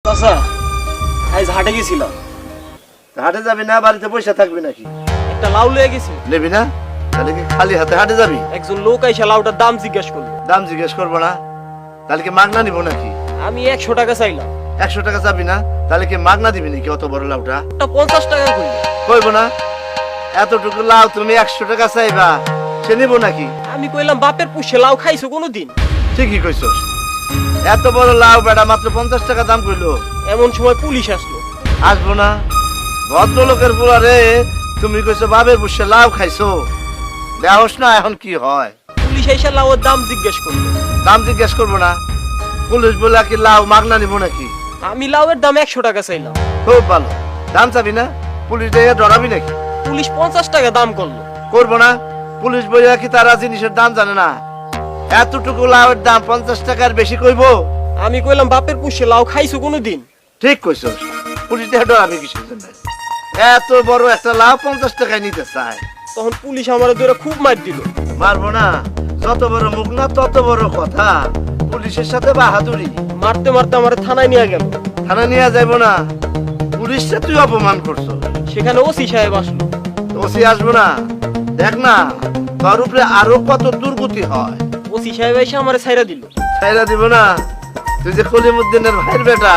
চাচা আজ হাটে গেছিলাম। হাটে যাবি না বাড়িতে পয়সা থাকবি নাকি? একটা লাউ লয়ে গেছি। নেবি না? তাহলে কি খালি হাতে হাটে যাবি? একজন লোক আইসা লাউটার দাম জিজ্ঞেস করলো। দাম জিজ্ঞেস করবো না? তাহলে কি মাগনা নিবো নাকি? আমি 100 টাকা চাইলাম। 100 টাকা যাবি না? তাহলে কি মাগনা দিবি নাকি অত বড় লাউটা? ওটা 50 টাকা কইলো। কইব না? এতটুকু লাউ তুমি 100 টাকা চাইবা, সে নিবো নাকি? আমি কইলাম বাপের পুষে লাউ খাইছো কোনোদিন? ঠিকই কইছস। এত বড় লাউ বেটা মাত্র 50 টাকা দাম কইলো। এমন সময় পুলিশ আসলো। আসবো না? ভদ্রলোকের পোলা রে, তুমি কইছো বাপের পুষে লাউ খাইছো, দেহস না এখন কি হয়? পুলিশ আইসা লাউয়ের দাম জিজ্ঞেস করলো। দাম জিজ্ঞেস করবো না? পুলিশ বলে কি লাউ মাগনা নিবো নাকি? আমি লাউয়ের দাম 100 টাকা চাইলাম। খুব ভালো। দাম চাবি না? পুলিশ দিয়ে ডরাবি নাকি? পুলিশ 50 টাকা দাম করলো। করবো না? পুলিশ বইয়া কি তারা জিনিসের দাম জানে না? এতটুকু লাউয়ের দাম 50 টাকার বেশি কইবো? আমি কইলাম বাপের পুষে লাউ খাইছো কোনোদিন? ঠিক কইছস। পুলিশ দিয়ে ডরাবি কিসের জন্য? এত বড় একটা লাউ 50 টাকায় নিতে চায়। তখন পুলিশ আমার ধরে খুব মার দিল। মারবো না? যত বড় মুখ না তত বড় কথা। পুলিশের সাথে বাহাদুরি। মারতে মারতে আমার থানায় নিয়ে গেল। থানা নিয়ে যাইবো না? পুলিশকে তুই অপমান করছো। সেখানে ওসি সাহেব আসলো। ওসি আসবো না? দেখ না তোর উপরে আরো কত দুর্গতি হয়। ওসি সাহেব এসে আমার ছাইরা দিল। ছাইরা দিব না? তুই যে কলিমুদ্দিনের ভাইয়ের বেটা,